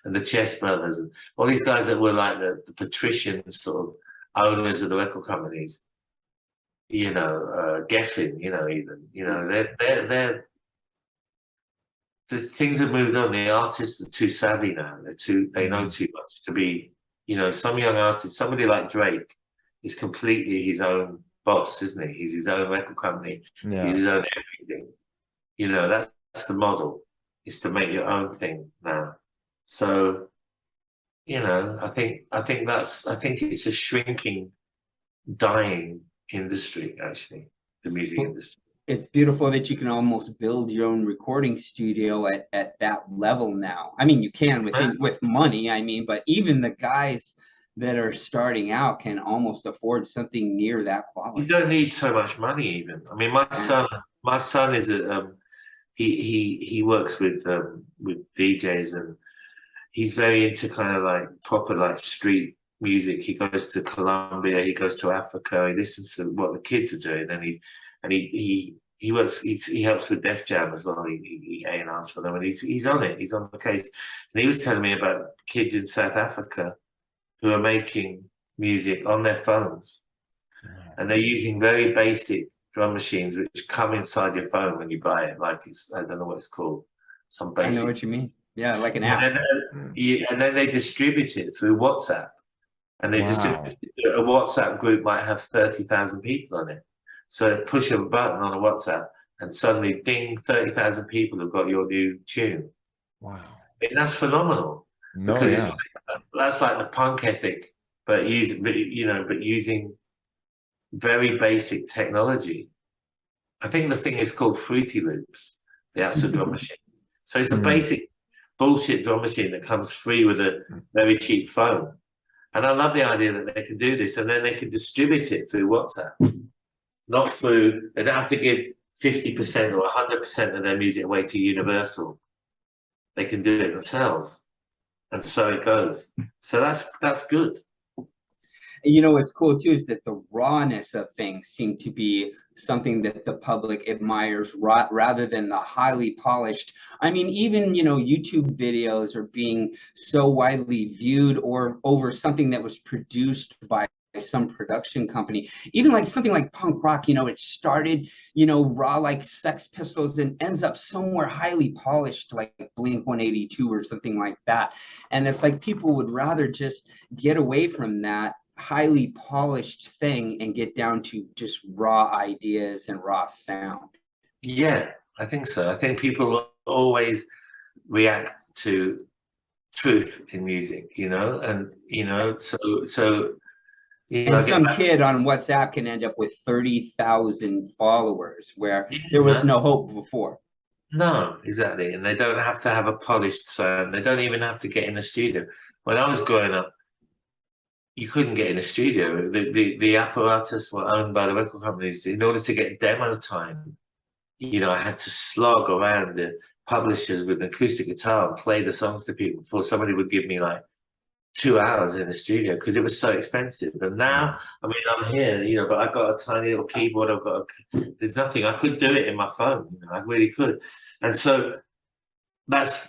and the Chess Brothers and all these guys that were like the patrician sort of owners of the record companies, you know, Geffen, you know, even, you know, things have moved on. The artists are too savvy now. They know too much to be, you know, some young artist, somebody like Drake is completely his own boss, isn't he? He's his own record company. Yeah. He's his own everything. You know, that's the model, is to make your own thing now. So, you know, I think it's a shrinking, dying industry, actually, the music industry. It's beautiful that you can almost build your own recording studio at that level now. I mean, you can with money, I mean, but even the guys that are starting out can almost afford something near that quality. You don't need so much money, even. I mean, my son is he works with DJs, and he's very into kind of like proper like street music. He goes to Colombia, he goes to Africa, he listens to what the kids are doing, and he works. He helps with Def Jam as well. He A&Rs for them, and he's on it. He's on the case. And he was telling me about kids in South Africa who are making music on their phones, and they're using very basic drum machines which come inside your phone when you buy it. Like I don't know what it's called. Some basic. I know what you mean. Yeah, like an app. And then they distribute it through WhatsApp, and they distribute it. A WhatsApp group might have 30,000 people on it. So push a button on a WhatsApp, and suddenly, ding! 30,000 people have got your new tune. Wow, and that's phenomenal. Because that's like the punk ethic, but using very basic technology. I think the thing is called Fruity Loops, the actual drum machine. So it's a basic bullshit drum machine that comes free with a very cheap phone. And I love the idea that they can do this, and then they can distribute it through WhatsApp. Not through, they don't have to give 50% or 100% of their music away to Universal. They can do it themselves. And so it goes. So that's good. And you know what's cool too is that the rawness of things seem to be something that the public admires rather than the highly polished. I mean, even YouTube videos are being so widely viewed or over something that was produced by some production company. Even like something like punk rock, it started raw like Sex Pistols and ends up somewhere highly polished like Blink 182 or something like that. And it's like people would rather just get away from that highly polished thing and get down to just raw ideas and raw sound. Yeah, I think so. I think people always react to truth in music, you know, and so you know, And I get some back, kid on WhatsApp can end up with 30,000 followers where yeah, there was man. no hope before. No, exactly. And they don't have to have a polished sound. They don't even have to get in the studio. When I was growing up, you couldn't get in a studio. The apparatus were owned by the record companies. In order to get demo time, you know, I had to slog around the publishers with an acoustic guitar and play the songs to people before somebody would give me like 2 hours in the studio because it was so expensive. And now, I mean, I'm here, you know, but I've got a tiny little keyboard. There's nothing. I could do it in my phone. You know, I really could. And so that's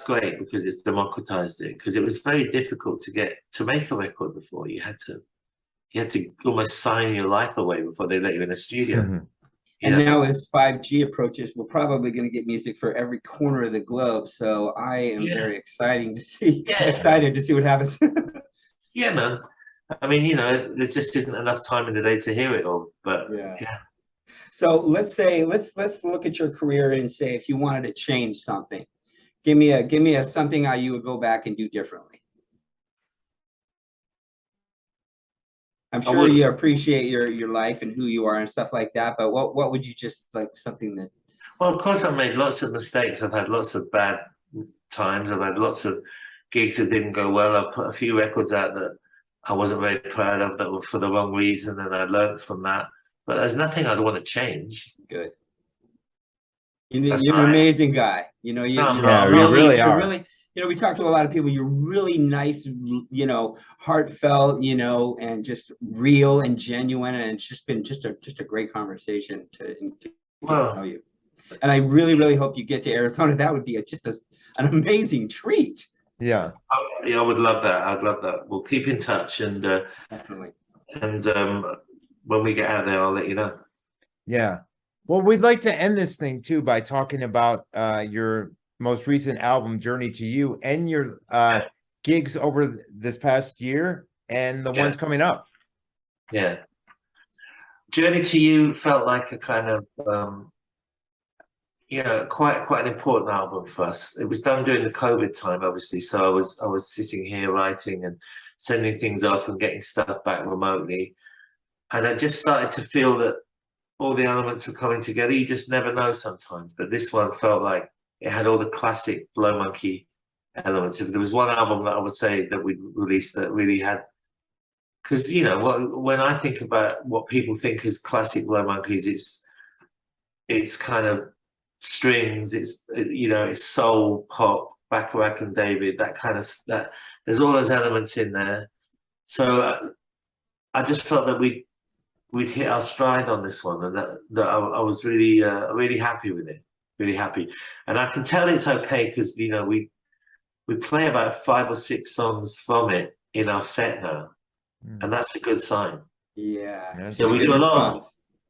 great because it's democratized it. Because it was very difficult to make a record before. You had to almost sign your life away before they let you in the studio. And now as 5G approaches, we're probably going to get music for every corner of the globe. So I am very excited to see what happens. Yeah, man. I mean, you know, there just isn't enough time in the day to hear it all. But yeah. So let's look at your career and say if you wanted to change something, give me a something how you would go back and do differently. I'm sure you appreciate your life and who you are and stuff like that, but what would you just like something that? Well, of course, I've made lots of mistakes. I've had lots of bad times. I've had lots of gigs that didn't go well. I put a few records out that I wasn't very proud of that were for the wrong reason, and I learned from that. But there's nothing I'd want to change. Good. You're an amazing guy. You know, you really are. Really, you know, we talked to a lot of people. You're really nice, you know, heartfelt, you know, and just real and genuine. And it's just been just a great conversation to get to know you. And I really, really hope you get to Arizona. That would be just an amazing treat. Yeah. I would love that. I'd love that. We'll keep in touch, and definitely. And when we get out there, I'll let you know. Yeah. Well, we'd like to end this thing too by talking about your most recent album, Journey to You, and your gigs over this past year and the ones coming up. Yeah. Journey to You felt like a kind of quite an important album for us. It was done during the COVID time, obviously. So I was sitting here writing and sending things off and getting stuff back remotely. And I just started to feel that all the elements were coming together. You just never know sometimes. But this one felt like it had all the classic Blow Monkey elements. If there was one album that I would say that we released that really had, because, you know, when I think about what people think is classic Blow Monkeys, it's kind of strings, it's, you know, it's soul, pop, Bacharach and David, that kind of, that there's all those elements in there. So I just felt that we'd hit our stride on this one, and that I was really really happy with it, really happy. And I can tell it's okay because, you know, we play about 5 or 6 songs from it in our set now, and that's a good sign. Yeah, we do a lot.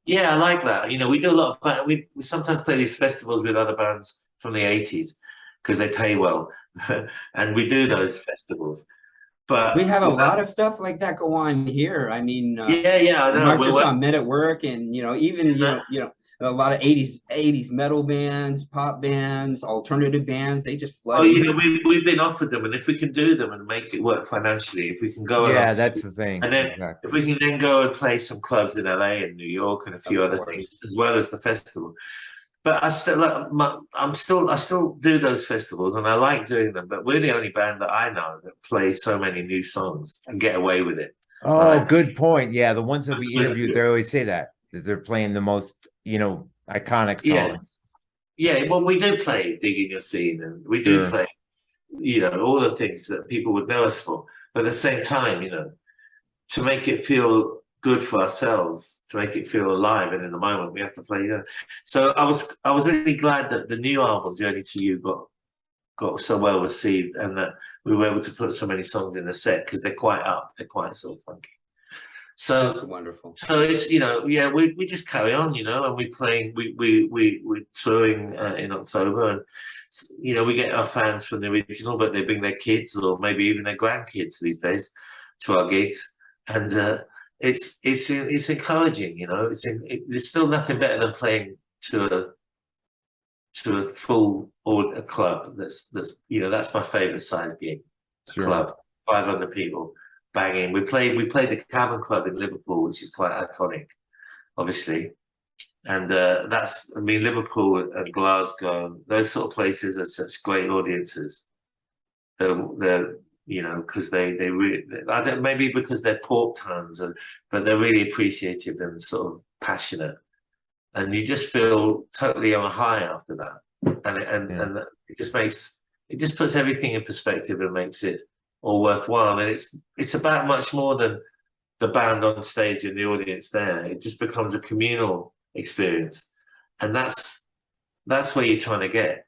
Yeah, I like that. You know, we do a lot of, we sometimes play these festivals with other bands from the 80s because they pay well, and we do those festivals. But we have a lot of stuff like that go on here. I mean, I know. Mark just saw Men at Work, and, you know, even you know a lot of 80s metal bands, pop bands, alternative bands. They just flood. Oh, you know, we've been offered them, and if we can do them and make it work financially, if we can go, that's the thing. And then if we can then go and play some clubs in LA and New York and a few other things as well as the festival. But I still do those festivals, and I like doing them. But we're the only band that I know that plays so many new songs and get away with it. Oh, good point. Yeah, the ones that we interviewed, they always say that they're playing the most, you know, iconic songs. Yeah, well, we do play Digging Your Scene, and we do play, you know, all the things that people would know us for. But at the same time, you know, to make it feel good for ourselves, to make it feel alive and in the moment, we have to play. So I was really glad that the new album Journey to You got so well received, and that we were able to put so many songs in the set because they're quite sort of funky. So that's wonderful. So it's, you know, we just carry on, you know, and we're touring in October, and, you know, we get our fans from the original, but they bring their kids or maybe even their grandkids these days to our gigs, and it's encouraging, you know. There's still nothing better than playing to a full or a club. That's that's my favorite size gig. Sure. Club, 500 people banging. We played the Cavern Club in Liverpool, which is quite iconic, obviously. And Liverpool and Glasgow, those sort of places are such great audiences. They're because they really, I don't, maybe because they're port towns, but they're really appreciative and sort of passionate, and you just feel totally on a high after that, and it just puts everything in perspective and makes it all worthwhile. And it's about much more than the band on stage and the audience there. It just becomes a communal experience, and that's where you're trying to get.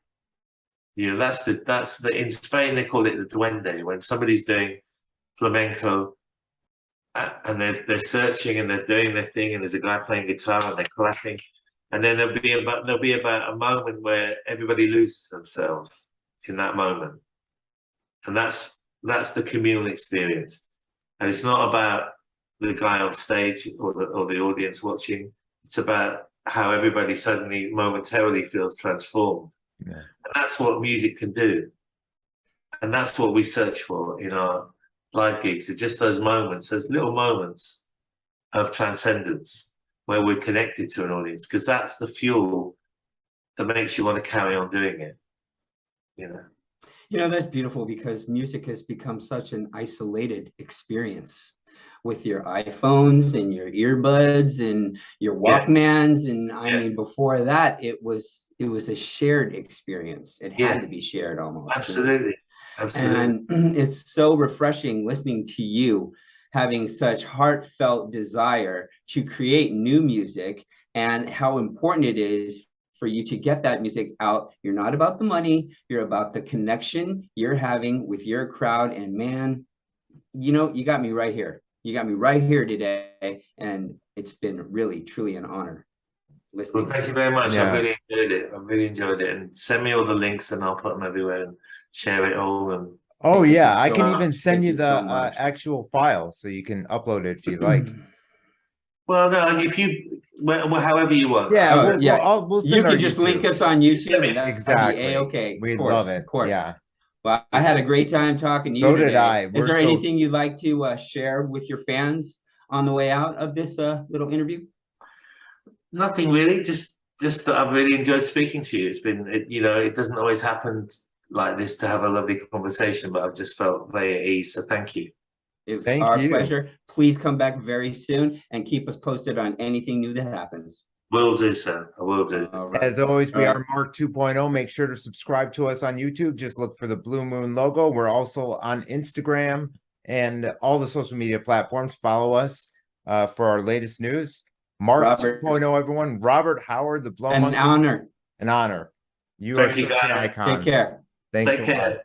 That's the in Spain they call it the duende, when somebody's doing flamenco and they're searching and they're doing their thing, and there's a guy playing guitar and they're clapping, and then there'll be about a moment where everybody loses themselves in that moment, and that's the communal experience. And it's not about the guy on stage or the audience watching. It's about how everybody suddenly momentarily feels transformed. Yeah. And that's what music can do. And that's what we search for in our live gigs. It's just those moments, those little moments of transcendence where we're connected to an audience, because that's the fuel that makes you want to carry on doing it. That's beautiful, because music has become such an isolated experience with your iPhones and your earbuds and your Walkmans. And I mean, before that, it was a shared experience. It had to be shared almost. Absolutely. Absolutely. And it's so refreshing listening to you having such heartfelt desire to create new music, and how important it is for you to get that music out. You're not about the money, you're about the connection you're having with your crowd. And man, you got me right here. You got me right here today, and it's been really, truly an honor listening. Well, thank you very much. Yeah. I really enjoyed it. And send me all the links, and I'll put them everywhere and share it all. And I can even send you the actual file so you can upload it if you like. Well, no, if you, however you want. Yeah, we'll send you can just link us on YouTube. Exactly. Okay, we love it. Of course. Yeah. Well, I had a great time talking to you. So did I. Is there anything you'd like to share with your fans on the way out of this little interview? Nothing really. Just that I've really enjoyed speaking to you. It's been, it doesn't always happen like this to have a lovely conversation, but I've just felt very at ease. So thank you. It was our pleasure. Please come back very soon and keep us posted on anything new that happens. Will do, sir. I will do. Right. As always, we are Mark 2.0. Make sure to subscribe to us on YouTube. Just look for the Blue Moon logo. We're also on Instagram and all the social media platforms. Follow us for our latest news. Mark 2.0, everyone. Robert Howard, the Blow Monkey. An honor. An honor. You Thank are you, such guys. an icon. Take care. Thanks Take care.